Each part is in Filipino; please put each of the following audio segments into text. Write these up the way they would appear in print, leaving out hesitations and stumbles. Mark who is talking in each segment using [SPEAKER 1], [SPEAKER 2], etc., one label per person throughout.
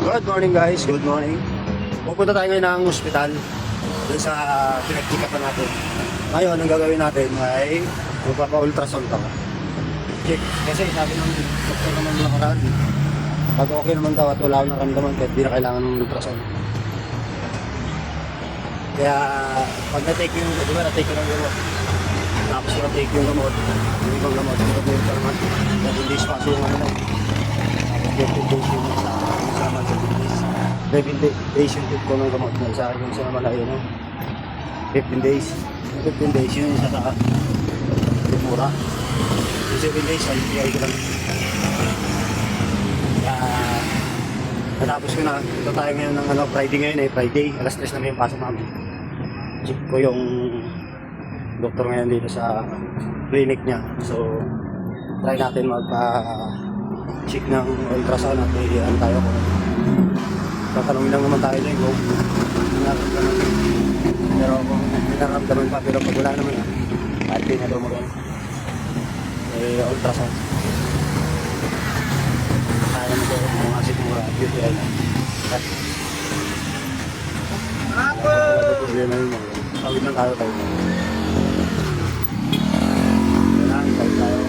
[SPEAKER 1] Good morning guys, good morning. Pupunta tayo ngayon ng ospital dun sa pinag-check-upan natin. Ngayon, ang gagawin natin ay magpapa-ultrasound ako. Check. Kasi sabi ng doktor naman nakaraan, pag okay naman daw at wala akong naramdaman kahit di na kailangan ng ultrasound. Kaya pag na-take yung, di ba na-take yung gamot, tapos na-take yung gamot, yung ibang gamot, yung parang 7 days pa yung ano lang. Tapos 15 days yung sama sa business. 7 days yung tip ko ng gamot na sa akin yung sa malayo, no? 15 days. 15 days yun isa sa mura. Yung 7 days ay bigay ko lang. Natapos ko na. Ito tayo ngayon ng Friday ngayon eh. Friday. Alas 3 na may pasok namin. Check ko yung doktor ngayon dito sa clinic niya. So, try natin magpa-check ng ultrasound at may ano tayo ko. Tatanungin lang naman tayo doon kung nararamdaman. Pero kung nararamdaman pa, pero pag wala naman kahit di na daw magano. Ultrasound. Kaya naman daw mga sigura beauty ay Apo! Problema yun mo. Tawid lang tayo. Kailangan tayo.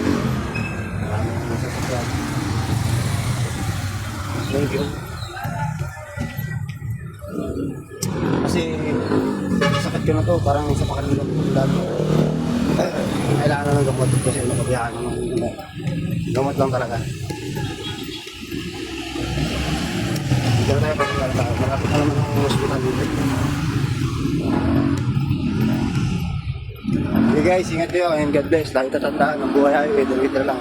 [SPEAKER 1] Maraming masasakyan. Thank you. Kasi sakit ko na to, parang sa pakalimang lalo. Kailangan na ng gamot kasi nakabiyahan naman yung gamot lang talaga. Hindi na tayo pagkakala. Malapit na naman ang hospital dito. Okay guys, ingat kayo and God bless. Dahil tatandaan ng buhay ay wait lang.